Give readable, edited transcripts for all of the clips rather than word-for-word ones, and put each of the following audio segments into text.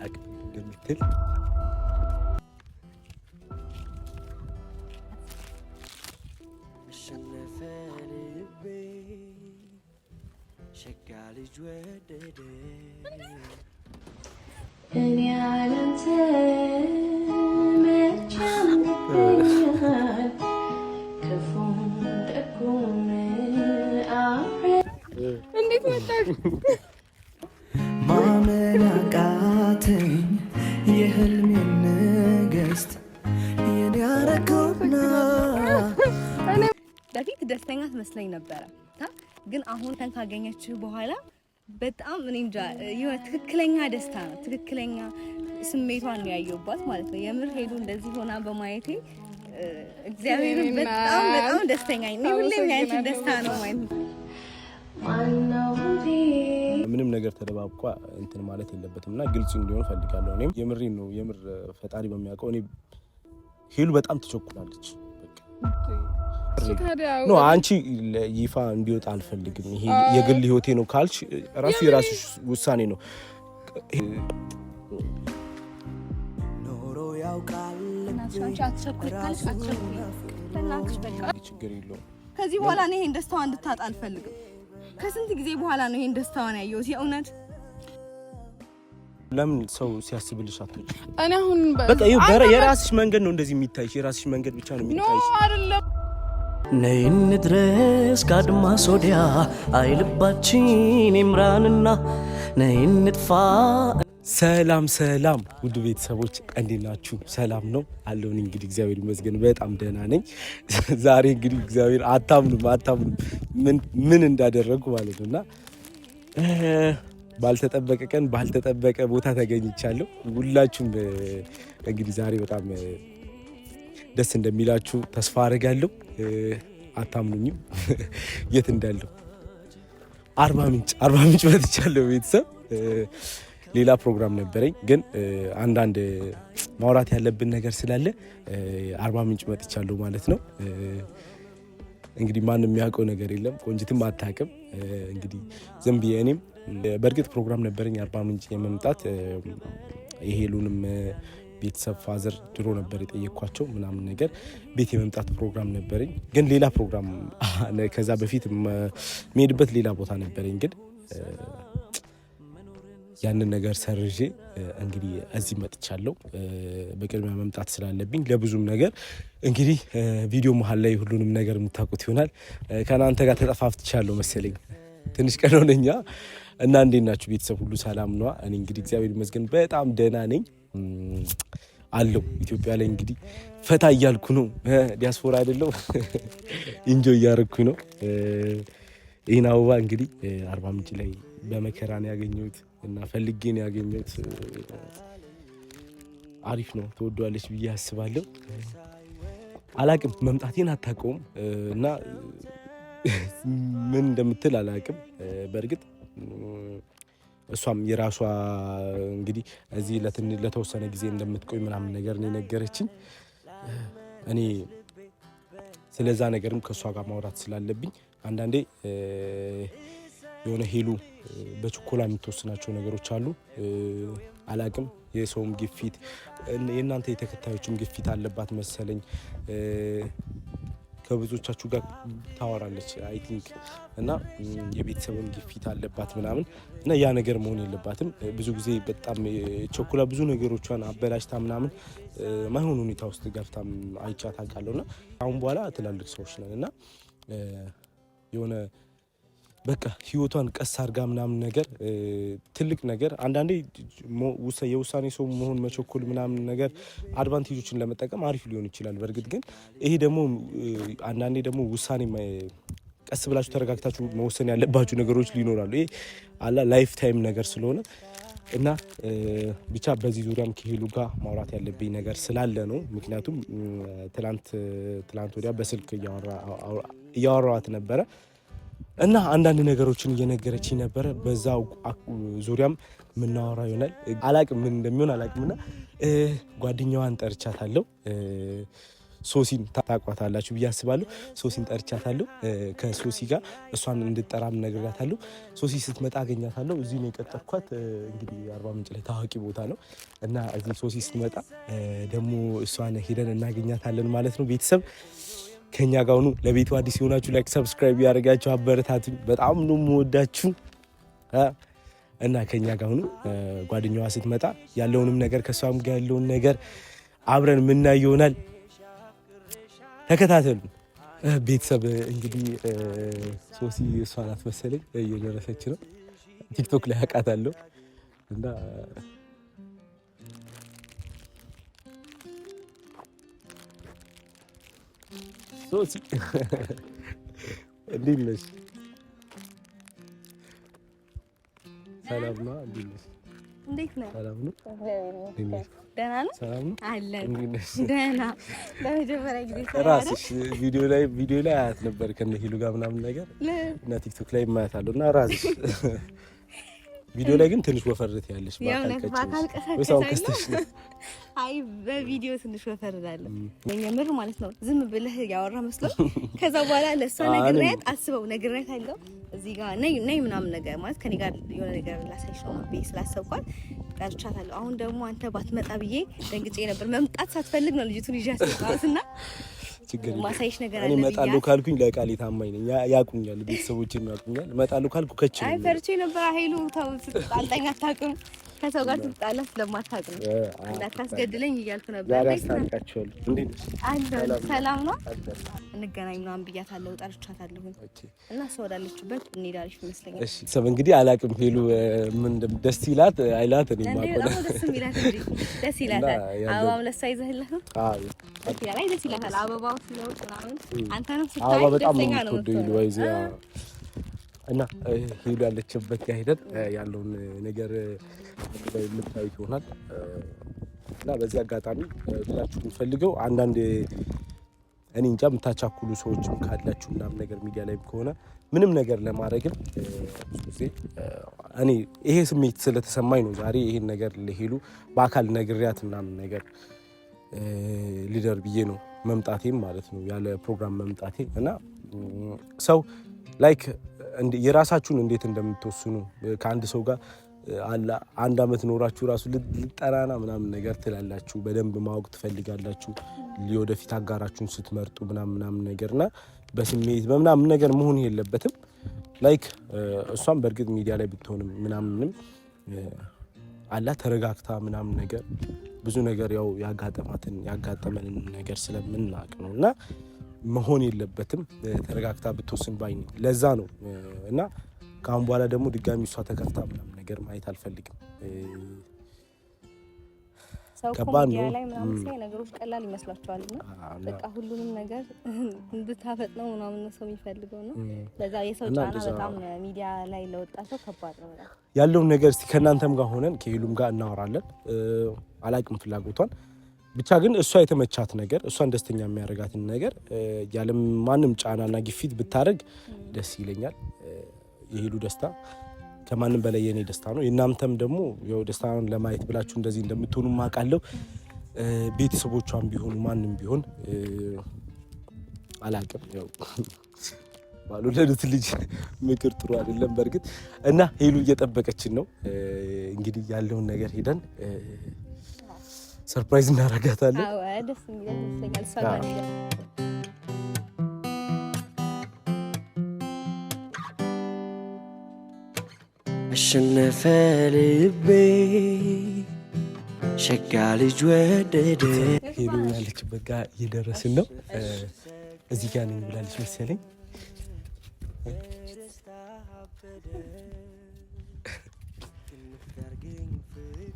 አላውቅም እንደምትል እኔ ያለንተ መቻም ይገኛል ክፉም ደጉም እንዴት መጣሽ? ማመን አቃተኝ የህልሜ ንግስት የኔ አረጋውና በፊት ደስተኛ ትመስለኝ ነበረ ግን አሁን ካገኘችህ በኋላ በጣም እኔ እንጃ የሆነ ትክክለኛ ደስታ ነው ትክክለኛ ስሜቷን ያየሁባት ማለት ነው የምር ሄዱ እንደዚህ ሆና በማየቴ እግዚአብሔር በጣም ደስተኛ ነኝ ሁሌም ያንቺ ደስታ ነው ማለት ነው ምንም ነገር ተደባብቋ እንትን ማለት የለበትምና ግልጽ እንዲሆን ፈልጋለሁ እኔም የምሬን ነው የምር ፈጣሪ በሚያውቀው እኔ ሄሉ በጣም ትቸኩላለች ኖ አንቺ ይፋ እንዲወጣ አልፈልግም ይሄ የግል ህይወቴ ነው ካልሽ ራሱ የራስሽ ውሳኔ ነው ኖሮ ያውቃል ችግር የለውም ከዚህ በኋላ እኔ ይሄን ደስታዋን እንድታጣ አልፈልግም ከስንት ጊዜ በኋላ ነው ይሄን ደስታዋን ያየሁት የእውነት ለምን ሰው ሲያስብልሽ አትወጪ እኔ አሁን በቃ የራስሽ መንገድ ነው እንደዚህ የሚታይሽ የራስሽ መንገድ ብቻ ነው የሚታይሽ ኖ አይደለም ነይ እንድረስ ከአድማስ ወዲያ አይልባችን ይምራንና ነይ እንጥፋ ሰላም ውድ ቤተሰቦች እንዴት ናችሁ ሰላም ነው አለሁኝ እንግዲህ እግዚአብሔር ይመስገን በጣም ደህና ነኝ ዛሬ እንግዲህ እግዚአብሔር አታምኑም ምን እንዳደረጉ ማለት ነውና ባልተጠበቀ ቀን ባልተጠበቀ ቦታ ተገኝቻለሁ ሁላችሁም እንግዲህ ዛሬ በጣም ደስ እንደሚላችሁ ተስፋ አደርጋለሁ አታምኑኝም የት እንዳለው አርባ ምንጭ መጥቻለሁ ቤተሰብ ሌላ ፕሮግራም ነበረኝ ግን አንዳንድ ማውራት ያለብን ነገር ስላለ አርባ ምንጭ መጥቻለሁ ማለት ነው እንግዲህ ማንም የሚያውቀው ነገር የለም ቆንጅትም አታውቅም እንግዲህ ዝም ብዬ እኔም በእርግጥ ፕሮግራም ነበረኝ አርባ ምንጭ የመምጣት የሄሉንም ቤተሰብ ፋዘር ድሮ ነበር የጠየኳቸው ምናምን ነገር ቤት የመምጣት ፕሮግራም ነበረኝ ግን ሌላ ፕሮግራም ከዛ በፊት መሄድበት ሌላ ቦታ ነበረኝ ግን ያንን ነገር ሰርዤ እንግዲህ እዚህ መጥቻለሁ በቅድሚያ መምጣት ስላለብኝ ለብዙም ነገር እንግዲህ ቪዲዮ መሃል ላይ ሁሉንም ነገር የምታውቁት ይሆናል ከናንተ ጋር ተጠፋፍቻለሁ መሰለኝ ትንሽ ቀን ሆነኛ እና እንዴት ናችሁ ቤተሰብ ሁሉ ሰላም ነው እኔ እንግዲህ እግዚአብሔር ይመስገን በጣም ደህና ነኝ አለው ኢትዮጵያ ላይ እንግዲህ ፈታ እያልኩ ነው ዲያስፖራ አይደለም ኢንጆይ እያደረኩኝ ነው ይሄን አበባ እንግዲህ አርባ ምንጭ ላይ በመከራ ነው ያገኘሁት እና ፈልጌ ነው ያገኘሁት አሪፍ ነው ተወዷለች ብዬ አስባለሁ አላቅም መምጣቴን አታውቀውም እና ምን እንደምትል አላቅም በእርግጥ እሷም የራሷ እንግዲህ እዚህ ለተወሰነ ጊዜ እንደምትቆይ ምናምን ነገር ነው ነገረችኝ እኔ ስለዛ ነገርም ከሷ ጋር ማውራት ስላለብኝ አንዳንዴ የሆነ ሄሉ በችኮላ የምትወስናቸው ነገሮች አሉ አላቅም የሰውም ግፊት የእናንተ የተከታዮችም ግፊት አለባት መሰለኝ ከብዙዎቻችሁ ጋር ታወራለች አይ ቲንክ እና የቤተሰብም ግፊት አለባት ምናምን እና ያ ነገር መሆን የለባትም ብዙ ጊዜ በጣም ቸኩላ ብዙ ነገሮቿን አበላሽታ ምናምን ማይሆን ሁኔታ ውስጥ ገብታም አይቻት አውቃለሁና አሁን በኋላ ትላልቅ ሰዎች ነን እና የሆነ በቃ ህይወቷን ቀስ አድርጋ ምናምን ነገር ትልቅ ነገር አንዳንዴ የውሳኔ ሰው መሆን መቸኮል ምናምን ነገር አድቫንቴጆችን ለመጠቀም አሪፍ ሊሆን ይችላል በእርግጥ ግን ይሄ ደግሞ አንዳንዴ ደግሞ ውሳኔ ቀስ ብላችሁ ተረጋግታችሁ መወሰን ያለባችሁ ነገሮች ሊኖራሉ ይሄ አላ ላይፍ ታይም ነገር ስለሆነ እና ብቻ በዚህ ዙሪያም ከሄሉ ጋር ማውራት ያለብኝ ነገር ስላለ ነው ምክንያቱም ትላንት ወዲያ በስልክ እያወራኋት ነበረ እና አንዳንድ ነገሮችን እየነገረችኝ ነበረ በዛው ዙሪያም ምናወራ ይሆናል አላቅም ምን እንደሚሆን አላቅምና ጓደኛዋን ጠርቻታለሁ ሶሲን ታቋታላችሁ ብዬ አስባለሁ። ሶሲን ጠርቻታለሁ። ከሶሲ ጋር እሷን እንድጠራም ነግሬያታለሁ። ሶሲ ስትመጣ አገኛታለሁ። እዚህ ነው የቀጠርኳት። እንግዲህ አርባ ምንጭ ላይ ታዋቂ ቦታ ነው እና እዚህ ሶሲ ስትመጣ ደግሞ እሷን ሄደን እናገኛታለን ማለት ነው። ቤተሰብ ከኛ ጋር ሁኑ። ለቤቱ አዲስ የሆናችሁ ላይክ፣ ሰብስክራይብ ያደርጋችሁ አበረታቱኝ። በጣም ነው የምወዳችሁ እና ከኛ ጋር ሁኑ። ጓደኛዋ ስትመጣ ያለውንም ነገር ከሷም ጋር ያለውን ነገር አብረን ምናይ ይሆናል። ተከታተሉ ቤተሰብ። እንግዲህ ሶሲ እሷ ናት መሰለኝ እየደረሰች ነው። ቲክቶክ ላይ አውቃታለሁ እና ሶሲ እንዴት ነሽ? ሰላም ነው? እንዴት ነህ? ሰላም ነው? ደህና ነው? ሰላም ነው? አለን ደህና። ለመጀመሪያ ጊዜ ራስሽ ቪዲዮ ላይ አያት ነበር ከነ ሂሉ ጋር ምናምን ነገር እና ቲክቶክ ላይ ማያታለሁ እና ራስሽ ቪዲዮ ላይ ግን ትንሽ ወፈርት ያለሽ በአካል ቀሰቀሰሽ ነው። አይ በቪዲዮ ትንሽ ወፈር እላለሁ። የምር ማለት ነው። ዝም ብለህ ያወራ መስሎ ከዛ በኋላ ለእሷ ነግሬያት አስበው ነግሬያት አለው እዚህ ጋር ነይ ምናምን ነገር ማለት ከኔ ጋር የሆነ ነገር ላሳይሽ ነው ብዬ ስላሰብኳት ቀርቻታለሁ። አሁን ደግሞ አንተ ባትመጣ ብዬ ደንግጬ ነበር። መምጣት ሳትፈልግ ነው ልጅቱን ይዤ አስወጣሁትና ችግር ማሳይሽ ነገር አለ። እኔ እመጣለሁ ካልኩኝ ለቃሌ ታማኝ ነኝ። ያቁኛል፣ ቤተሰቦቼም ያቁኛል። እመጣለሁ ካልኩ ከች አይ ፈርቼ ነበር። ኃይሉ ተው ስትጣልጠኝ አታውቅም። ከሰው ጋር ስትጣላ ስለማታውቅ ነው እንዳታስገድለኝ እያልኩ ነበር። ያስታርቃቸዋለሁ። እንዴት ነሽ? አለ ሰላም ነው። እንገናኝ ምናምን ብያታለሁ፣ ጠርቻታለሁ እና ሰው ወዳለችበት እንሄዳለሽ ይመስለኛል። እሺ ሰብ እንግዲህ አላውቅም። ሄሉ ምን ደስ ይላት አይላት እኔ ማቆ ደስ ይላት እንዴ? ደስ ይላታል። አበባም ለሷ ይዘህላት ነው? አዎ ደስ ይላታል። አበባው ሲኖር ምናምን አንተንም ስታይ ደስተኛ ነው የምትሆነው። እና ሄሉ ያለችበት ጋር ሄደን ያለውን ነገር የምታዩት ይሆናል። እና በዚህ አጋጣሚ ብላችሁ የምፈልገው አንዳንድ እኔ እንጃ የምታቻኩሉ ሰዎችም ካላችሁ ምናምን ነገር ሚዲያ ላይ ከሆነ ምንም ነገር ለማድረግም ብዙ ጊዜ እኔ ይሄ ስሜት ስለተሰማኝ ነው ዛሬ ይሄን ነገር ለሄሉ በአካል ነግሬያት ምናምን ነገር ሊደር ብዬ ነው መምጣቴም ማለት ነው ያለ ፕሮግራም መምጣቴ እና ሰው ላይክ የራሳችሁን እንዴት እንደምትወስኑ ከአንድ ሰው ጋር አንድ አመት ኖራችሁ ራሱ ልጠራና ምናምን ነገር ትላላችሁ። በደንብ ማወቅ ትፈልጋላችሁ ለወደፊት አጋራችሁን ስትመርጡ ምናምን ነገርና በስሜት በምናምን ነገር መሆን የለበትም። ላይክ እሷም በእርግጥ ሚዲያ ላይ ብትሆንም ምናምንም አላ ተረጋግታ ምናምን ነገር ብዙ ነገር ያው ያጋጠመንን ነገር ስለምናውቅ ነውና መሆን የለበትም። ተረጋግታ ብትወስን ባይ ነኝ። ለዛ ነው እና ካሁን በኋላ ደግሞ ድጋሚ እሷ ተከፍታ ምናምን ነገር ማየት አልፈልግም። ሰው ኮሜዲያ ላይ ምናምን ሳይ ነገሮች ቀላል ይመስላችኋል እና በቃ ሁሉንም ነገር እንድታፈጥነው ምናምን ሰው የሚፈልገው ነው። ለዛ የሰው ጫና በጣም ሚዲያ ላይ ለወጣ ሰው ከባድ ነው። ያለውን ነገር እስቲ ከእናንተም ጋር ሆነን ከሄሉም ጋር እናወራለን። አላቅም ፍላጎቷን ብቻ ግን እሷ የተመቻት ነገር እሷን ደስተኛ የሚያደርጋትን ነገር ያለ ማንም ጫናና ግፊት ብታደርግ ደስ ይለኛል። የሄሉ ደስታ ከማንም በላይ የኔ ደስታ ነው። የእናንተም ደግሞ ያው ደስታውን ለማየት ብላችሁ እንደዚህ እንደምትሆኑ ማውቃለሁ። ቤተሰቦቿም ቢሆኑ ማንም ቢሆን አላቅም ያው ባልወለዱት ልጅ ምክር ጥሩ አይደለም በእርግጥ እና ሄሉ እየጠበቀችን ነው። እንግዲህ ያለውን ነገር ሄደን ሰርፕራይዝ እናደርጋታለን። አዎ ደስ ይላል። ሰላም አሸነፈ ልቤ ሸጋ ልጅ ወደደ። ሄሉ ያለችበት ጋር እየደረስን ነው። እዚህ ጋር ነኝ ብላለች መሰለኝ።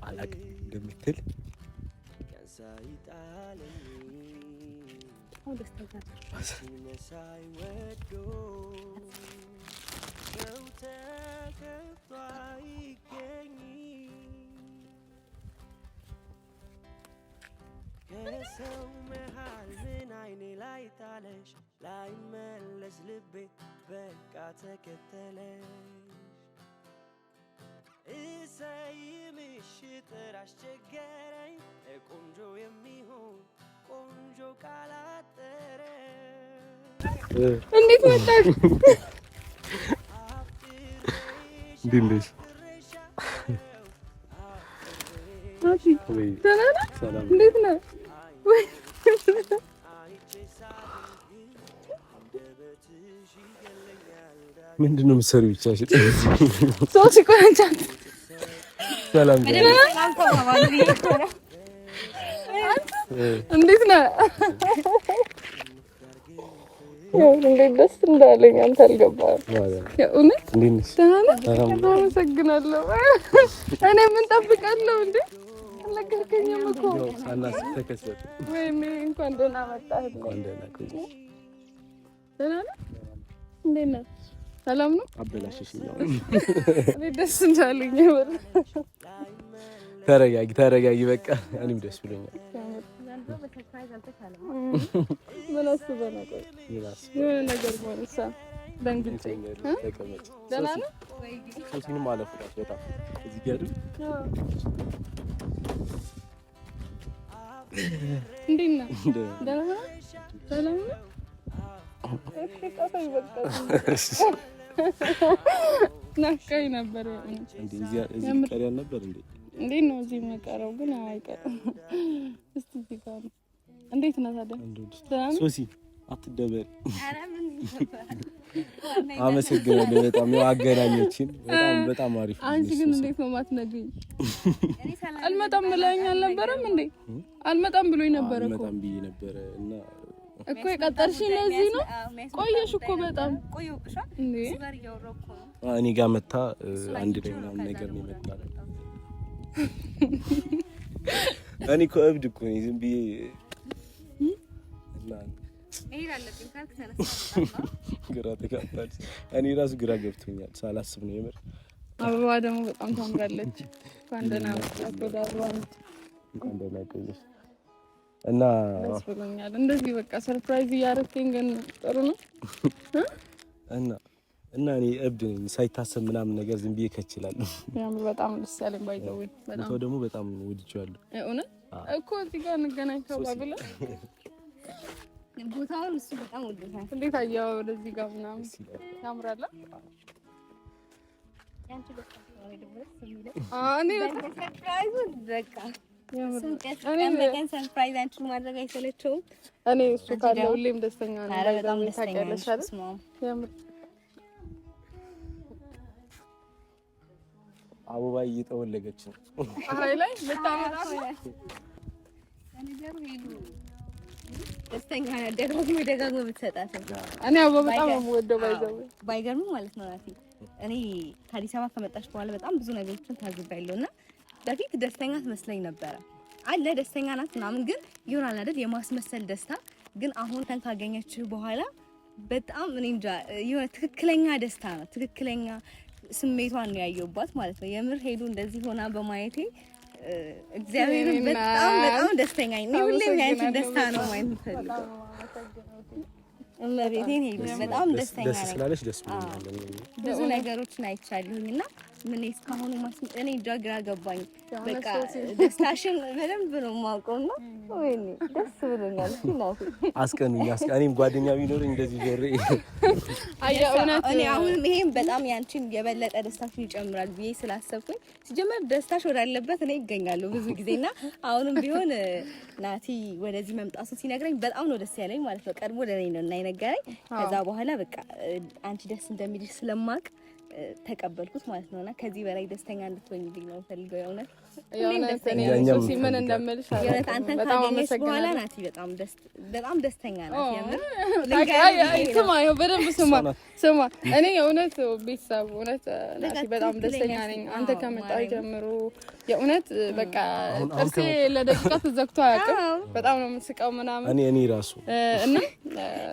አላቅም እንደምትል ከሰው መሃል ምን አይኔ ላይ ጣለሽ ላይመለስ ልቤ በቃ ተከተለሽ እሰይምሽ ጥር አስቸገረኝ ቆንጆ የሚሆን ቆንጆ እንዴት መጣሽ? እንዴት እንዴት ነህ? ምንድን ነው የምትሰሪው? ብቻሽን ሶሲ ቆንጆ ሰላም እንዴት ነህ? እንዴት ደስ እንዳለኝ አንተ አልገባህም። የእውነት እንዴት ነሽ? አመሰግናለሁ። እኔ ምን ጠብቃለሁ እንዴ? አልነገርከኝም እኮ ሳናስብ ተከሰተ። ወይኔ እንኳን ደህና መጣህ። ደህና ነህ? እንዴት ነህ? ሰላም ነው? አበላሽሽኝ። እኔ ደስ እንዳለኝ ተረጋጊ በቃ እኔም ደስ ብሎኛል። ምን አስበህ ነው? የሆነ ነገር ሆነሳ ደንግጬ ደህና ነህ? ሶሲንም አለፍኩት በጣም እዚህ ጋር እንዴት ነህ? ደህና ነህ? ሰላም ነው? እሺ ቀፈኝ በቃ ናፍቀኸኝ ነበር። እዚህ ቀሪያ ነበር እንዴ? እንዴት ነው እዚህ የምቀረው? ግን አይቀርም። እስቲ እዚህ ጋር ነው። እንዴት ነህ ታዲያ? ሶሲ አትደበሪ። አመሰግናለሁ በጣም ያው አገናኘችን። በጣም አሪፍ። አንቺ ግን እንዴት ነው የማትነግሪኝ? አልመጣም ብለኸኝ አልነበረም እንዴ? አልመጣም ብሎኝ ነበር እኮ። አልመጣም ብዬ ነበር እና እኮ የቀጠርሽኝ ለዚህ ነው። ቆየሽ እኮ በጣም እንዴ? እኔ ጋር መታ አንድ ላይ ምናምን ነገር ነው የመጣው። እኔ እኮ እብድ እኮ ነኝ ዝም ብዬ እና ግራ ተጋባች። እኔ ራሱ ግራ ገብቶኛል ሳላስብ ነው የምር። አበባ ደግሞ በጣም ታምራለች። እንኳን ደህና መጣሽ ወደ አበባ። እንኳን ደህና ቆየሽ እና ደስ ብሎኛል። እንደዚህ በቃ ሰርፕራይዝ እያደረግኝ ግን ጥሩ ነው እና እኔ እብድ ነኝ ሳይታሰብ ምናምን ነገር ዝም ብዬ ከችላለሁ። ያምር በጣም ደስ ያለኝ ባይዘው በጣም ሰው ደግሞ በጣም ወድጄዋለሁ። እውነት እኮ እዚህ ጋር እንገናኝ ተባብለ ቦታውን እሱ በጣም ወድጄዋለሁ። እንዴት አየኸው? ወደዚህ ጋር ምናምን ያምራል። ያንቺ በቃ ነው ደስ የሚለው። እኔ ሰርፕራይዝ በቃ እኔ ሰርፕራይዝ አንቺን ማድረግ አይሰለቸውም። እኔ እሱ ካለ ሁሌም ደስተኛ ነኝ። ኧረ በጣም ደስተኛ ነኝ። ያምር አበባ እየጠወለገች ነው። አይ ላይ ልታመጣ ነገሩ ሄዱ ደስተኛ ነኝ። ደጋግሞ ብትሰጣት እኔ አበባ በጣም የምወደው ባይገርም ማለት ነው። ናቲ እኔ ከአዲስ አበባ ከመጣች በኋላ በጣም ብዙ ነገሮችን ታዝቤያለሁና በፊት ደስተኛ ትመስለኝ ነበረ አለ ደስተኛ ናት ምናምን፣ ግን ይሆናል አይደል የማስመሰል ደስታ። ግን አሁን ካገኘችህ በኋላ በጣም እኔ እንጃ የሆነ ትክክለኛ ደስታ ነው። ትክክለኛ ስሜቷን ነው ያየሁባት ማለት ነው። የምር ሄዱ እንደዚህ ሆና በማየቴ እግዚአብሔር በጣም ደስተኛ ነኝ። ሁሌም ያንቺን ደስታ ነው ማየት የምፈልገው። እመቤቴን ሄዱ በጣም ደስተኛ ነኝ። ደስ ስላለሽ ደስ ብሎኛል። ብዙ ነገሮችን አይቻለሁኝና ምን እስካሁን እኔ ግራ ገባኝ። በቃ ደስታሽን በደንብ ነው የማውቀውና ወይኔ ደስ ብሎኛል። አስቀኑኝ። እኔም ጓደኛ ቢኖረኝ እንደዚህ ዞሬ እውነት እኔ አሁንም ይሄን በጣም ያንቺን የበለጠ ደስታሽን ይጨምራል ብዬ ስላሰብኩኝ ሲጀመር ደስታሽ ወዳለበት እኔ ይገኛለሁ ብዙ ጊዜና አሁንም ቢሆን ናቲ ወደዚህ መምጣቱ ሲነግረኝ በጣም ነው ደስ ያለኝ ማለት ነው። ቀድሞ ለኔ ነው እና የነገረኝ። ከዛ በኋላ በቃ አንቺ ደስ እንደሚልሽ ስለማቅ ተቀበልኩት ማለት ነውና ከዚህ በላይ ደስተኛ እንድትሆኝልኝ ነው ፈልገው። የእውነት እኔ ሶሲ ምን እንደምልሽ የእውነት አንተን ካገኘሽ በኋላ ናቲ በጣም ደስተኛ ናት። የምር ስማ ይኸው በደንብ ስማ እኔ የእውነት ቤተሰብ እውነት ናቲ በጣም ደስተኛ ነኝ። አንተ ከመጣህ ጀምሮ የእውነት በቃ ጥርሴ ለደቂቃ ተዘግቶ አያውቅም። በጣም ነው የምስቀው ምናምን እኔ ራሱ እና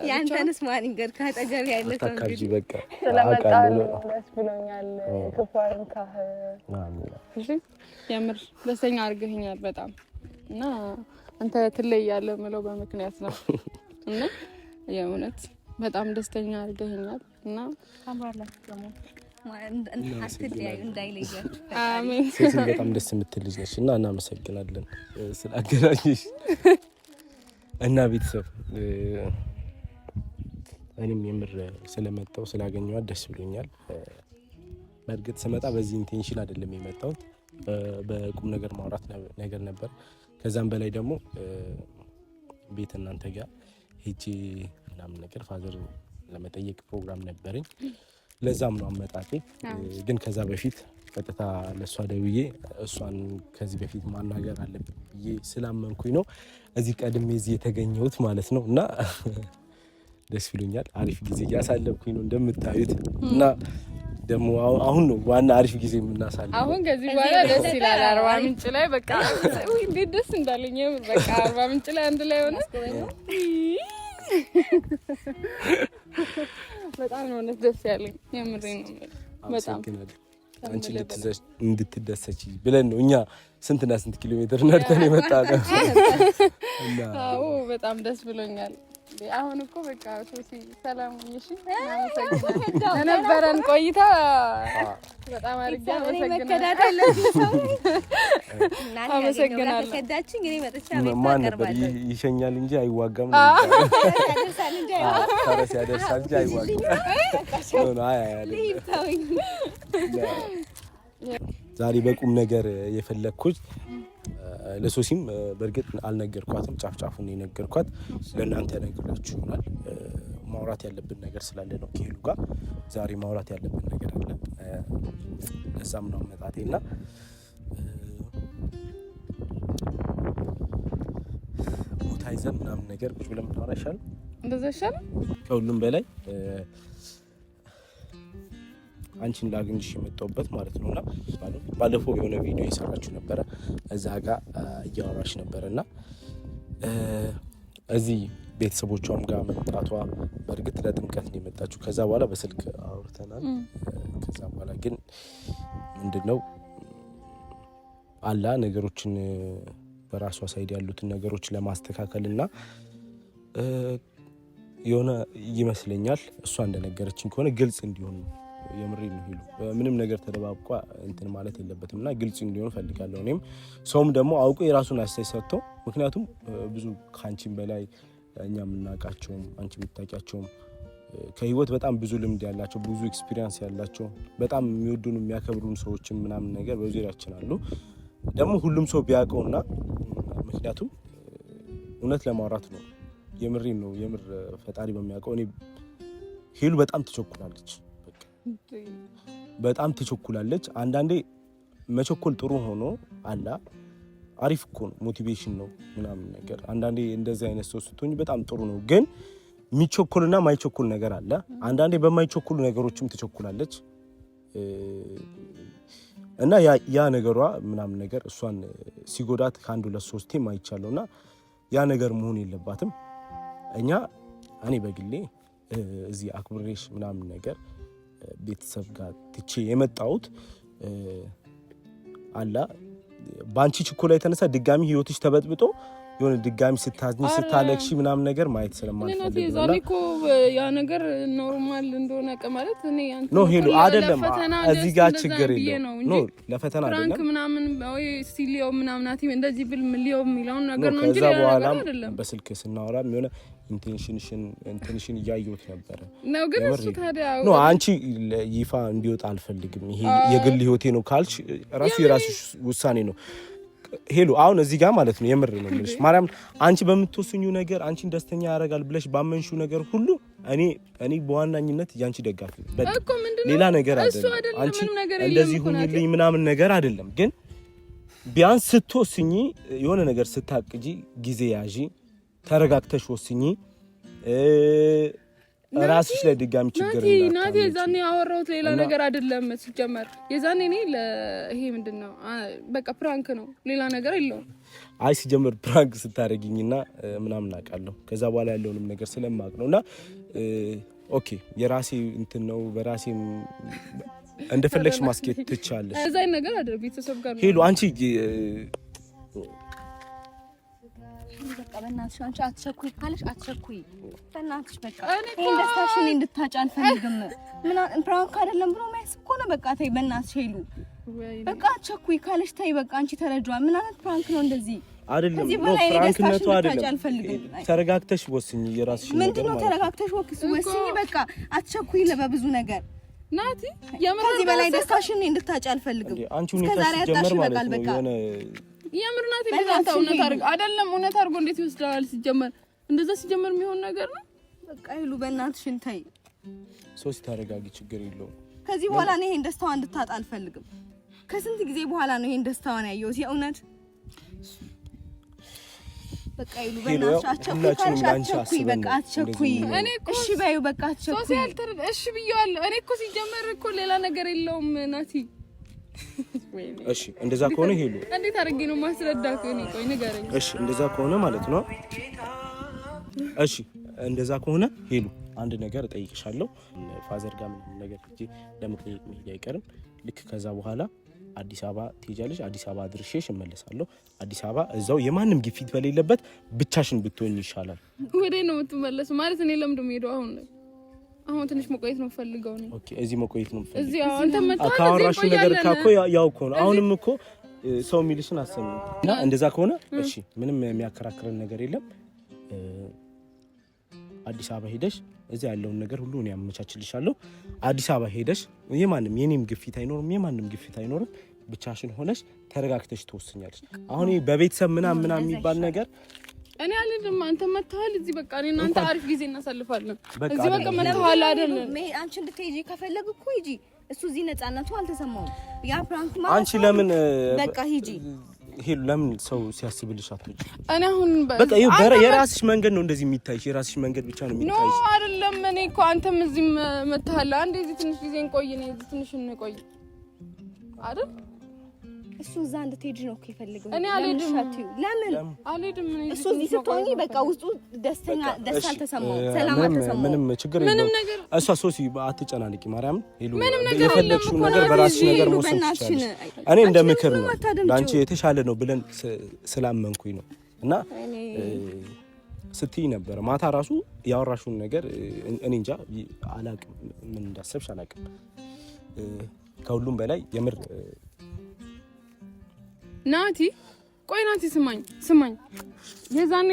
ያንተንስ ማን ይገር ካጠገብ ያለ ሰው እንግዲህ በቃ ስለመጣህ ደስ ብሎኛል። ክፋን ካህ እሺ የምር ደስተኛ አድርገኸኛል በጣም እና አንተ ትለያለህ የምለው በምክንያት ነው እና የእውነት በጣም ደስተኛ አድርገኸኛል እና ታምራላችሁ ደግሞ አትለያዩ እንዳይለያችሁ። አሜን። ሴት በጣም ደስ የምትል ልጅ ነሽ እና እናመሰግናለን ስላገናኘሽ። እና ቤተሰብ እኔም የምር ስለመጣው ስላገኘኋት ደስ ብሎኛል። በእርግጥ ስመጣ በዚህ ኢንቴንሽን አይደለም የመጣሁት፣ በቁም ነገር ማውራት ነገር ነበር። ከዛም በላይ ደግሞ ቤት እናንተ ጋር ሄጄ ምናምን ነገር ፋዘር ለመጠየቅ ፕሮግራም ነበረኝ። ለዛም ነው አመጣጤ። ግን ከዛ በፊት ቀጥታ ለሷ ደውዬ እሷን ከዚህ በፊት ማናገር አለብኝ ብዬ ስላመንኩኝ ነው እዚህ ቀድሜ እዚህ የተገኘሁት ማለት ነው። እና ደስ ብሎኛል። አሪፍ ጊዜ እያሳለፍኩኝ ነው እንደምታዩት። እና ደግሞ አሁን ነው ዋና አሪፍ ጊዜ የምናሳልፈው። አሁን ከዚህ በኋላ ደስ ይላል። አርባ ምንጭ ላይ በቃ እንዴት ደስ እንዳለኝ በቃ አርባ ምንጭ ላይ አንድ ላይ ሆነ በጣም ነው ደስ ያለኝ። የምሬን ነው በጣም አንቺ እንድትደሰች ብለን ነው እኛ ስንትና ስንት ኪሎ ሜትር ነርተን የመጣነው። አዎ በጣም ደስ ብሎኛል። አሁን እኮ በቃ ሶሲ ሰላም ነሽ? ለነበረን ቆይታ በጣም አድርጌ አመሰግናለሁ። ማን ነበር ይሸኛል እንጂ አይዋጋም? ፈረስ ያደርሳል እንጂ አይዋጋም። ዛሬ በቁም ነገር የፈለግኩት ለሶሲም በእርግጥ አልነገርኳትም፣ ጫፍጫፉን የነገርኳት ለእናንተ ነግራችሁ ይሆናል። ማውራት ያለብን ነገር ስላለ ነው ከሄሉ ጋር ዛሬ ማውራት ያለብን ነገር አለ። ለዛም ነው መጣቴና ቦታ ይዘን ምናምን ነገር ቁጭ ብለን ማውራ ይሻላል። እንደዛ ይሻላል። ከሁሉም በላይ አንቺን ላግኝሽ የመጣሁበት ማለት ነውና ባለፈው የሆነ ቪዲዮ እየሰራችሁ ነበረ፣ እዛ ጋር እያወራሽ ነበርና እዚህ ቤተሰቦቿም ጋር መምጣቷ በእርግጥ ለጥምቀት ነው የመጣችሁ። ከዛ በኋላ በስልክ አውርተናል። ከዛ በኋላ ግን ምንድነው አላ ነገሮችን በራሷ ሳይድ ያሉትን ነገሮች ለማስተካከልና የሆነ ይመስለኛል እሷ እንደነገረችኝ ከሆነ ግልጽ እንዲሆን ነው። የምሬ ነው ሄሉ ምንም ነገር ተደባብቋ እንትን ማለት የለበትምና ግልጽ እንዲሆን ፈልጋለሁ። እኔም ሰውም ደግሞ አውቆ የራሱን አስተያየት ሰጥቶ፣ ምክንያቱም ብዙ ካንቺም በላይ እኛ የምናውቃቸውም አንቺ የምታውቂያቸውም ከህይወት በጣም ብዙ ልምድ ያላቸው ብዙ ኤክስፒሪየንስ ያላቸው በጣም የሚወዱን የሚያከብሩን ሰዎችም ምናምን ነገር በዙሪያችን አሉ። ደግሞ ሁሉም ሰው ቢያውቀውና ምክንያቱም እውነት ለማውራት ነው የምሬ ነው የምር ፈጣሪ በሚያውቀው እኔ ሄሉ በጣም ትቸኩላለች። በጣም ትቸኩላለች። አንዳንዴ መቸኮል ጥሩ ሆኖ አላ አሪፍ እኮ ነው፣ ሞቲቬሽን ነው ምናምን ነገር። አንዳንዴ እንደዚህ አይነት ሰው ስትሆኝ በጣም ጥሩ ነው። ግን የሚቸኮልና ማይቸኮል ነገር አለ። አንዳንዴ በማይቸኮሉ ነገሮችም ትቸኩላለች እና ያ ነገሯ ምናምን ነገር እሷን ሲጎዳት ከአንድ ሁለት ሶስቴ ማይቻለውና ያ ነገር መሆን የለባትም። እኔ በግሌ እዚህ አክብሬሽ ምናምን ነገር ቤተሰብ ጋር ትቼ የመጣሁት አላ ባንቺ ችኮላ የተነሳ ድጋሚ ህይወትሽ ተበጥብጦ የሆነ ድጋሚ ስታዝኝ ስታለቅሺ ምናምን ነገር ማየት ስለማልፈልግ ነው። ዛሬ እኮ ያ ነገር ኖርማል እንደሆነ ማለት እኔ አንተ ነው ሄሉ አይደለም። እዚህ ጋር ችግር የለውም ነው ለፈተና አይደለም ፍራንክ ምናምን ወይ ሲሊዮ ምናምን አቲ እንደዚህ ብል ሊዮ የሚለውን ነገር ነው እንጂ ከዛ በኋላ በስልክ ስናወራ የሆነ ኢንቴንሽን እያየሁት ነበረ ነው። ግን እሱ ታዲያ ነው አንቺ ይፋ እንዲወጣ አልፈልግም። ይሄ የግል ህይወቴ ነው ካልሽ ራሱ የራስሽ ውሳኔ ነው ሄሉ። አሁን እዚህ ጋር ማለት ነው የምር ነው የምልሽ ማርያም፣ አንቺ በምትወስኙ ነገር አንቺን ደስተኛ ያደርጋል ብለሽ ባመንሽው ነገር ሁሉ እኔ በዋናኝነት ያንቺ ደጋፊ ነኝ። ሌላ ነገር አይደለም። አንቺ እንደዚህ ሁኚልኝ ምናምን ነገር አይደለም። ግን ቢያንስ ስትወስኚ የሆነ ነገር ስታቅጂ ጊዜ ያዢ፣ ተረጋግተሽ ወስኚ፣ ራስሽ ላይ ድጋሚ ችግር ናቲ የዛኔ ያወራሁት ሌላ ነገር አይደለም። ሲጀመር የዛኔ እኔ ይሄ ምንድነው በቃ ፕራንክ ነው፣ ሌላ ነገር የለውም። አይ ሲጀመር ፕራንክ ስታረጊኝና ምናምን አውቃለሁ። ከዛ በኋላ ያለውንም ነገር ስለማውቅ ነውና ኦኬ የራሴ እንትን ነው። በራሴ እንደፈለግሽ ማስኬት ትቻለሽ። እዛ ነገር አይደል ቤተሰብ ጋር ሄሉ አንቺ በቃ በእናትሽ አንቺ አትቸኩይ ካለሽ አትቸኩይ። በእናትሽ በቃ ይሄን ደስታሽን እንድታጫ አልፈልግም። ፕራንክ አይደለም ብሎ ማይስ እኮ ነው። በቃ ተይ በእናትሽ ሄሉ፣ በቃ አትቸኩይ ካለሽ ተይ በቃ አንቺ ተረጇ። ምን አይነት ፕራንክ ነው እንደዚህ? አይደለም ነው ፍራንክነቱ አይደለም። ተረጋግተሽ ወስኝ የራስሽ ነገር ማለት ነው። ተረጋግተሽ ወስኝ በቃ አትቸኩይ ለበብዙ ነገር ናቲ ከዚህ በላይ ደስታሽን እንድታጭ አልፈልግም። እስከዛሬ አጣሽ በቃል በቃ የምር ናቲ ለዛንተ እውነት አርግ አይደለም እውነት አርጎ እንዴት ይወስዳል? ሲጀመር እንደዛ ሲጀመር የሚሆን ነገር ነው። በቃ ይሉ በእናትሽ እንታይ ሶስት ተረጋጊ፣ ችግር የለውም። ከዚህ በኋላ ነው ይሄን ደስታዋን እንድታጣ አልፈልግም። ከስንት ጊዜ በኋላ ነው ይሄን ደስታዋን ያየሁት የእውነት በቃ ይሉ በእናትሽ አትቸኩይ በቃ አትቸኩይ። እኔ እሺ በይው በቃ አትቸኩይ። ሶሲ አልተረዳ እሺ ብየዋለሁ። እኔ እኮ ሲጀመር እኮ ሌላ ነገር የለውም ናቲ። እሺ እንደዛ ከሆነ ሄሉ እንዴት አድርጌ ነው ማስረዳት? እኔ ቆይ ንገረኝ። እሺ እንደዛ ከሆነ ማለት ነው። እሺ እንደዛ ከሆነ ሄሉ አንድ ነገር እጠይቅሻለሁ። ፋዘር ጋር ምን ነገር እጂ ለምትጠይቅ መሄድ አይቀርም። ልክ ከዛ በኋላ አዲስ አበባ ትሄጃለሽ። አዲስ አበባ አድርሼሽ እመለሳለሁ። አዲስ አበባ እዛው የማንም ግፊት በሌለበት ብቻሽን ብትሆኚ ይሻላል። ወዴ ነው የምትመለሰው? ማለት እኔ ለምንድን ነው የምሄደው? አሁን ትንሽ መቆየት ነው ፈልገው ነው። ኦኬ እዚህ መቆየት ነው ፈልገው። እዚህ አንተ መጣ ካወራሽ ነገር ካኮ ያው እኮ ነው። አሁንም እኮ ሰው የሚልሽን አሰሚ እና እንደዛ ከሆነ እሺ ምንም የሚያከራክረን ነገር የለም። አዲስ አበባ ሄደሽ እዚህ ያለውን ነገር ሁሉ እኔ አመቻችልሻለሁ። አዲስ አበባ ሄደሽ የማንም የኔም ግፊት አይኖርም፣ የማንም ግፊት አይኖርም። ብቻሽን ሆነሽ ተረጋግተሽ ትወስኛለሽ። አሁን በቤተሰብ ምናምን የሚባል ነገር እኔ አልልም። አንተ መተሃል እዚህ በቃ እኔ እናንተ አሪፍ ጊዜ እናሳልፋለን። እዚህ በቃ መተሃል አይደል? አንቺ እንድትሄጂ ከፈለግ እኮ ሂጂ። እሱ እዚህ ነፃነቱ አልተሰማውም። ያ ፍራንክ ማለት አንቺ ለምን በቃ ሂጂ ሄሉ ለምን ሰው ሲያስብልሽ አትወጪ? እኔ አሁን በቃ የራስሽ መንገድ ነው እንደዚህ የሚታይሽ፣ የራስሽ መንገድ ብቻ ነው የሚታይሽ። ኖ አይደለም። እኔ እኮ አንተም እዚህ መተሃል አንዴ እዚህ ትንሽ ጊዜ እንቆይ ነው እዚህ ትንሽ እንቆይ አይደል? እሱ እዛ እንድትሄጂ ነው እኮ የፈለገው። እኔ አልሄድም። ለምን አልሄድም? እሱ እዚህ ስትሆኚ በቃ ውስጡ ደስታ አልተሰማውም፣ ሰላም አልተሰማውም። ምንም ችግር የለውም። እሷ ሶሲ አትጨናነቂ ማርያም። ሄሉ የፈለግሽው ነገር በራስሽ ነገር መወሰን ትችላለሽ። እኔ እንደ ምክር ነው ለአንቺ የተሻለ ነው ብለን ስላመንኩኝ ነው። እና ስትይ ነበር ማታ ራሱ ያወራሽውን ነገር እኔ እንጃ አላቅም፣ ምን እንዳሰብሽ አላቅም። ከሁሉም በላይ የምር ናቲ ቆይ ናቲ ስማኝ የዛኔ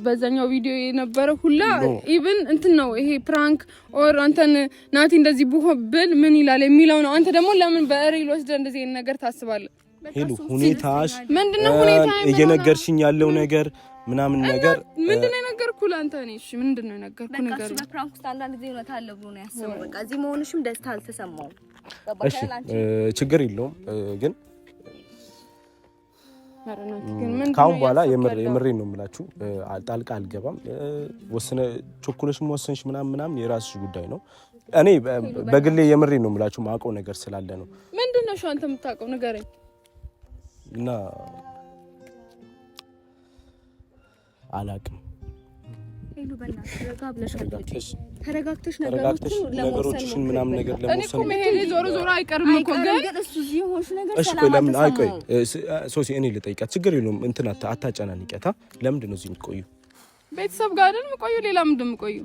በዛኛው ቪዲዮ የነበረ ሁላ ኢቭን እንትን ነው ይሄ ፕራንክ ኦር አንተን ናቲ እንደዚህ ብል ምን ይላል የሚለው ነው። አንተ ደግሞ ለምን በሪል ወስደ እንደዚህ ነገር ታስባለህ? ሄሉ ሁኔታሽ ምንድነው? ሁኔታ እየነገርሽኝ ያለው ነገር ምናምን ነገር ምንድነው የነገርኩህ ለአንተ? እሺ ምንድነው የነገርኩህ ነገር? በቃ በፕራንክ ውስጥ አንዳንድ ጊዜ እውነት አለ ብሎ ነው ያሰበው። በቃ እዚህ መሆንሽም ደስታ አልተሰማውም። እሺ ችግር የለውም ግን ካሁን በኋላ የምሬን ነው የምላችሁ። ጣልቃ አልገባም። ቾኮሌሽም ወሰንሽ ምናምን የራስሽ ጉዳይ ነው። እኔ በግሌ የምሬን ነው የምላችሁ ማውቀው ነገር ስላለ ነው። ምንድነው እሺ አንተ የምታውቀው ንገረኝ። እና አላውቅም ሄሉ በእናትሽ ተረጋግተሽ ነገሮችን ምናምን ነገር ለመወሰን እኔ እኮ መሄድ ዞሮ አይቀርም እኮ ግን እሱ የሆንሽ ነገር እሺ ቆይ ለምን አይቆይ ሶሲ እኔ ልጠይቃት ችግር የለውም እንትን አታጨናንቂያታ ለምንድን ነው እዚህ የምትቆዩ ቤተሰብ ጋር አይደል የምቆዩ ሌላ ምንድን ነው የምቆዩ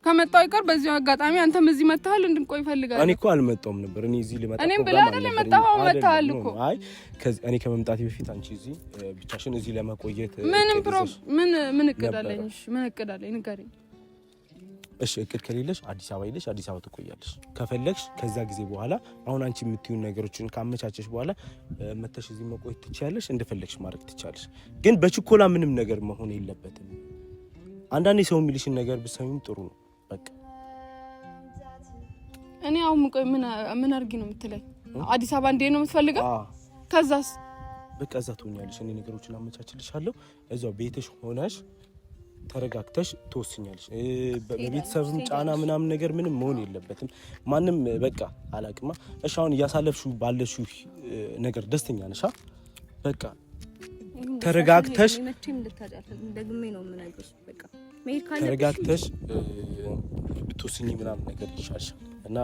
ከመጣው አይቀር በዚህ አጋጣሚ አንተም እዚህ መጣሃል እንድንቆይ ፈልጋለሁ እኔ እኮ አልመጣሁም ነበር እኔ እዚህ ልመጣ እኔም ብላ አይደል የመጣኸው መጣሃል እኮ አይ እኔ ከመምጣቴ በፊት አንቺ እዚህ ብቻሽን እዚህ ለመቆየት ምን እቅዳለኝ እሺ ምን እቅዳለኝ ንገረኝ እሺ እቅድ ከሌለሽ አዲስ አበባ ሄደሽ አዲስ አበባ ትቆያለሽ ከፈለግሽ ከዛ ጊዜ በኋላ አሁን አንቺ የምትዩን ነገሮችን ካመቻቸሽ በኋላ መተሽ እዚህ መቆየት ትችያለሽ እንደፈለግሽ ማድረግ ትችያለሽ ግን በችኮላ ምንም ነገር መሆን የለበትም አንዳንዴ ሰው የሚልሽን ነገር ብትሰሚም ጥሩ ነው በቃ እኔ አሁን ቆይ ምን አርጊ ነው የምትለኝ አዲስ አበባ እንዴ ነው የምትፈልገው ከዛስ በቃ እዛ ትሆኛለሽ እኔ ነገሮችን አመቻችልሻለሁ እዛው ቤትሽ ሆነሽ ተረጋግተሽ ትወስኛለሽ በቤተሰብም ጫና ምናምን ነገር ምንም መሆን የለበትም ማንም በቃ አላቅማ እሺ አሁን እያሳለፍሽው ባለሽው ነገር ደስተኛ ነሽ በቃ ተረጋግተሽ ደግሜ ነው የምነግርሽ በቃ ተረጋግተሽ ብትወስኚ ምናምን ነገር ይሻልሻል እና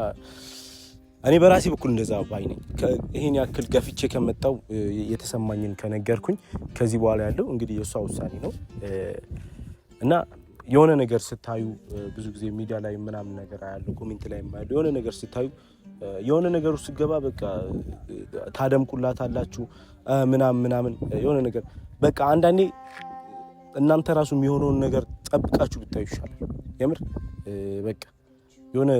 እኔ በራሴ በኩል እንደዛ ባይ ነኝ ይሄን ያክል ገፍቼ ከመጣው የተሰማኝን ከነገርኩኝ ከዚህ በኋላ ያለው እንግዲህ የሷ ውሳኔ ነው እና የሆነ ነገር ስታዩ ብዙ ጊዜ ሚዲያ ላይ ምናምን ነገር ያለው ኮሜንት ላይ የማያለው የሆነ ነገር ስታዩ የሆነ ነገር ውስጥ ገባ በቃ ታደምቁላታላችሁ ምናምን የሆነ ነገር በቃ አንዳንዴ እናንተ ራሱ የሚሆነውን ነገር ጠብቃችሁ ብታዩ ይሻላል። የምር በቃ የሆነ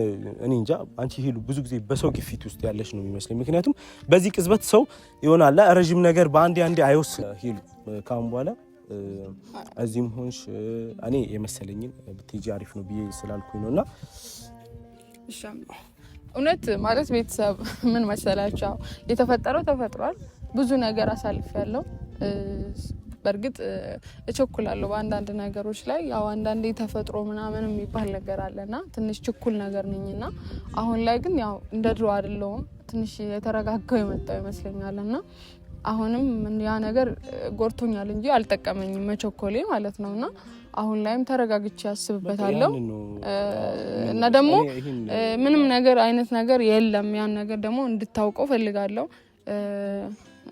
እኔ እንጃ አንቺ ሄሉ ብዙ ጊዜ በሰው ግፊት ውስጥ ያለሽ ነው የሚመስለኝ። ምክንያቱም በዚህ ቅጽበት ሰው ይሆናል ረጅም ነገር በአንዴ አይወስድ። ሄሉ ካሁን በኋላ እዚህም ሆንሽ እኔ የመሰለኝን ብትሄጂ አሪፍ ነው ብዬ ስላልኩኝ ነውና እሺ እውነት ማለት ቤተሰብ ምን መሰላችሁ የተፈጠረው ተፈጥሯል። ብዙ ነገር አሳልፌያለሁ። በርግጥ እቸኩላለሁ በአንዳንድ ነገሮች ላይ ያው አንዳንዴ ተፈጥሮ ምናምን የሚባል ነገር አለና ትንሽ ችኩል ነገር ነኝና አሁን ላይ ግን ያው እንደ ድሮ አይደለሁም። ትንሽ የተረጋጋው የመጣው ይመስለኛልና አሁንም ያ ነገር ጎርቶኛል እንጂ አልጠቀመኝም መቸኮሌ ማለት ነውና አሁን ላይም ተረጋግቼ አስብበታለሁ እና ደግሞ ምንም ነገር አይነት ነገር የለም። ያን ነገር ደግሞ እንድታውቀው ፈልጋለሁ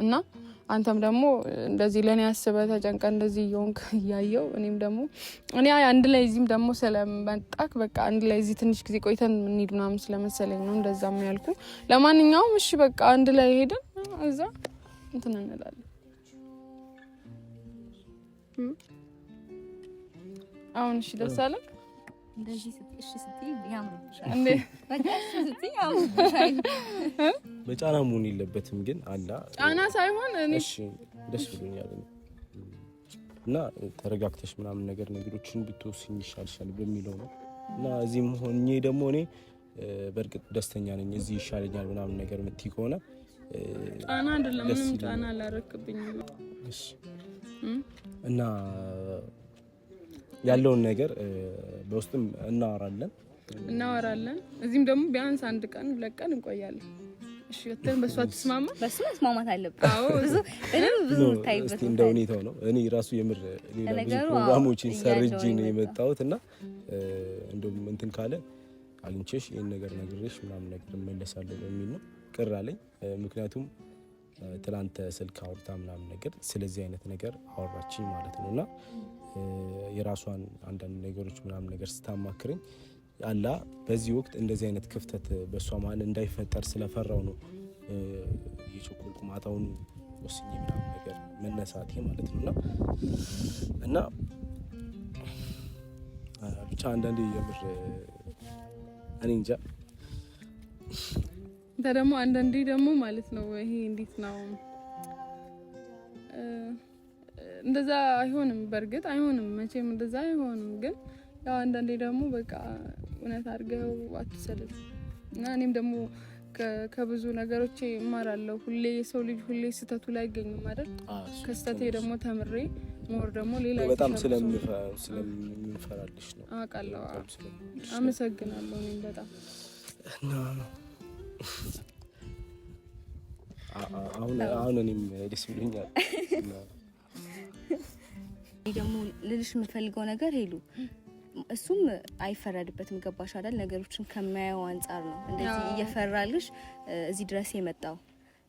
እና አንተም ደግሞ እንደዚህ ለኔ አስበህ ተጨንቀ እንደዚህ ይሆንክ ያየው እኔም ደግሞ እኔ አንድ ላይ እዚህም ደግሞ ስለመጣክ በቃ አንድ ላይ እዚህ ትንሽ ጊዜ ቆይተን እንሂድ ምናምን ስለመሰለኝ ነው እንደዛም ያልኩ። ለማንኛውም እሺ በቃ አንድ ላይ ሄደን እዛ እንትን እንላለን። አሁን እሺ ደስ አለክ? እንደዚህ እሺ ስትይ ያምርብሻል እንዴ? በቃ እሺ ስትይ ያምርብሻል። በጫና መሆን የለበትም ግን አላ ጫና ሳይሆን እኔ እሺ ደስ ብሎኛል እና ተረጋግተሽ ምናምን ነገሮችን ብትወስኝ ይሻልሻል በሚለው ነው እና እዚህም ሆኜ ደግሞ እኔ በርግጥ ደስተኛ ነኝ እዚህ ይሻለኛል ምናምን ነገር የምትይ ከሆነ ጫና አይደለም ምንም ጫና አላረክብኝም። እሺ እና ያለውን ነገር በውስጥም እናወራለን። እዚህም ደግሞ ቢያንስ አንድ ቀን ለቀን እንቆያለን። እሺ ወተን በሷ ተስማማ? በሱ መስማማት አለበት። አዎ ብዙ ታይበት እንደው ሁኔታው ነው። እኔ ራሱ የምር ሌላ ብዙ ፕሮግራሞችን ሰርጄ ነው የመጣሁትና እንደውም እንትን ካለ አግኝቼሽ ይሄን ነገር ነግሬሽ ምናምን ነገር እመለሳለሁ በሚል ነው ቅር አለኝ። ምክንያቱም ትላንት ስልክ አውርታ ምናምን ነገር ስለዚህ አይነት ነገር አወራችኝ ማለት ነውና የራሷን አንዳንድ ነገሮች ምናምን ነገር ስታማክረኝ አላ በዚህ ወቅት እንደዚህ አይነት ክፍተት በሷ ማን እንዳይፈጠር ስለፈራው ነው የቾኮልኩ ማታውን ወስኜ ምናምን ነገር መነሳቴ ማለት ነውና እና ብቻ አንዳንዴ የምር እኔ እንጃ ደግሞ አንዳንዴ ደግሞ ማለት ነው ይሄ እንዴት ነው እንደዛ አይሆንም። በርግጥ አይሆንም መቼም እንደዛ አይሆንም። ግን ያው አንዳንዴ ደግሞ በቃ እውነት አድርገው አትሰለል እና እኔም ደግሞ ከብዙ ነገሮች እማራለሁ። ሁሌ የሰው ልጅ ሁሌ ስተቱ ላይ አይገኝም አይደል? ከስተቴ ደግሞ ተምሬ ሞር ደግሞ ሌላ በጣም ስለምንፈራልሽ ነው አውቃለሁ። አመሰግናለሁ እኔም በጣም አሁን እኔም ደስ ብሎኛል። ደግሞ ልልሽ የምፈልገው ነገር ሄሉ እሱም አይፈረድበትም። ገባሽ አይደል? ነገሮችን ከማያው አንጻር ነው እንደዚህ እየፈራልሽ እዚህ ድረስ የመጣው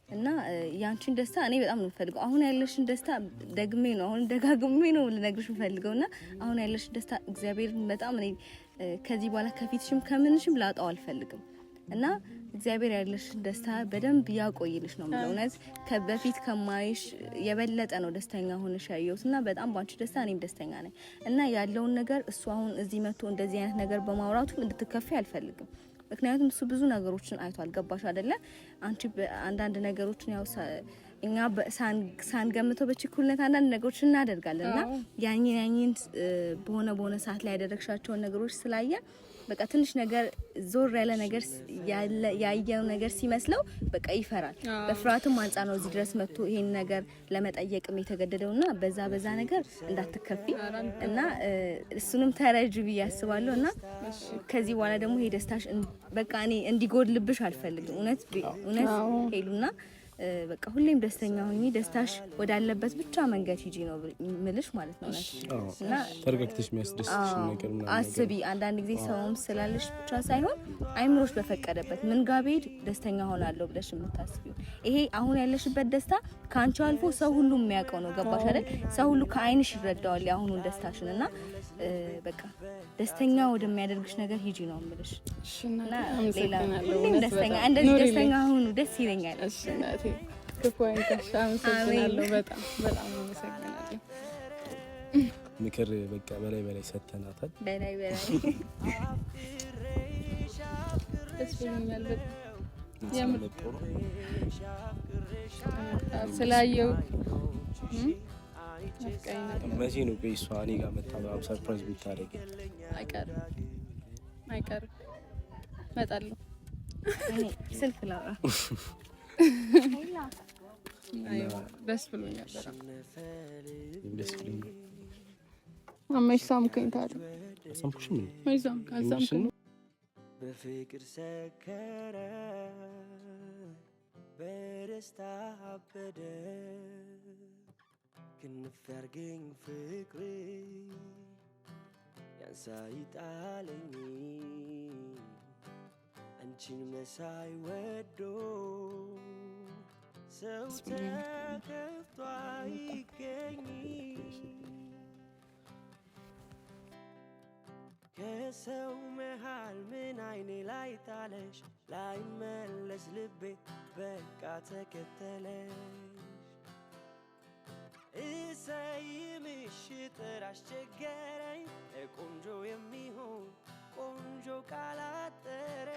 እና ያንቺን ደስታ እኔ በጣም ነው የምፈልገው። አሁን ያለሽን ደስታ ደጋግሜ ነው ልነግርሽ የምፈልገውና አሁን ያለሽን ደስታ እግዚአብሔር በጣም እኔ ከዚህ በኋላ ከፊትሽም ከምንሽም ላጣው አልፈልግም እና እግዚአብሔር ያለሽን ደስታ በደንብ ያቆይልሽ ነው ማለት እውነት ከበፊት ከማይሽ የበለጠ ነው ደስተኛ ሆነሽ ያየሁትና በጣም ባንቺ ደስታ እኔም ደስተኛ ነኝ እና ያለውን ነገር እሱ አሁን እዚህ መጥቶ እንደዚህ አይነት ነገር በማውራቱ እንድትከፊ አልፈልግም። ምክንያቱም እሱ ብዙ ነገሮችን አይቷል። ገባሽ አይደለ? አንቺ አንዳንድ ነገሮችን ያው እኛ ሳንገምተው በችኩልነት አንዳንድ ነገሮችን እናደርጋለንና ያኝን በሆነ ሰዓት ላይ ያደረግሻቸውን ነገሮች ስላየ በቃ ትንሽ ነገር ዞር ያለ ነገር ያየው ነገር ሲመስለው በቃ ይፈራል። በፍርሃቱም አንጻር ነው እዚህ ድረስ መጥቶ ይሄን ነገር ለመጠየቅም የተገደደውና በዛ ነገር እንዳትከፊ እና እሱንም ተረጅ ብዬ አስባለሁና ከዚህ በኋላ ደግሞ ይሄ ደስታሽ በቃ እኔ እንዲጎድልብሽ አልፈልግም። እውነት ሄሉና በቃ ሁሌም ደስተኛ ሆኚ ደስታሽ ወዳለበት ብቻ መንገድ ሂጂ ነው ምልሽ ማለት ነው። እና ተረጋግተሽ የሚያስደስትሽ ነገር ምናምን አስቢ። አንዳንድ ጊዜ ሰውም ስላለሽ ብቻ ሳይሆን አይምሮሽ በፈቀደበት ምን ጋር ብሄድ ደስተኛ ሆናለሁ ብለሽ የምታስቢው ይሄ አሁን ያለሽበት ደስታ ካንቺ አልፎ ሰው ሁሉ የሚያውቀው ነው። ገባሽ አይደል? ሰው ሁሉ ከአይንሽ ይረዳዋል የአሁኑን ደስታሽን እና በቃ ደስተኛ ወደሚያደርግሽ ነገር ሂጂ ነው የምልሽ። እሺ እናቴ ሌላ አመሰግናለሁ። ሁሌም ደስተኛ እንደዚህ ደስተኛ ሁኑ፣ ደስ ይለኛል። እሺ እናቴ ክፉ አይንካሽ። አመሰግናለሁ። በጣም በጣም አመሰግናለሁ። ምክር በቃ በላይ ሰተናታል። በላይ ደስ ብሎኛል በጣም የምትመጣው ስላየው መቼ ነው ቆይ እሷ እኔ ጋር መጣ በጣም ሰርፕራይዝ ብታደርግ? አይቀርም እመጣለሁ። ስልክ ላውራ። ደስ ብሎኛል በጣም ደስ ብሎኛል። አመሽ ሳምከኝ ታዲያ ሰምኩሽም ወይ ሳምከኝ በፍቅር ሰከረ በደስታ አበደ ክንፍ ያርገኝ ፍቅር ያንሳይ ጣለኝ አንቺን መሳይ ወዶ ሰው ተከፍቶ አይገኝ ከሰው መሃል ምን አይኔ ላይ ጣለሽ ላይመለስ ልቤ በቃ ተከተለሽ እሰይምሽ ጥር አስቸገረኝ ቆንጆ የሚሆን ቆንጆ ቃላጠረ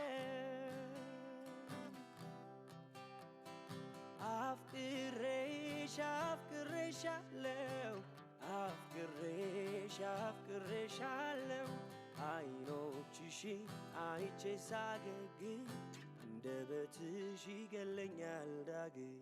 አፍቅሬሻለው አይኖችሽን አይቼ ሳገግም እንደበትሽ ይገለኛል ዳግም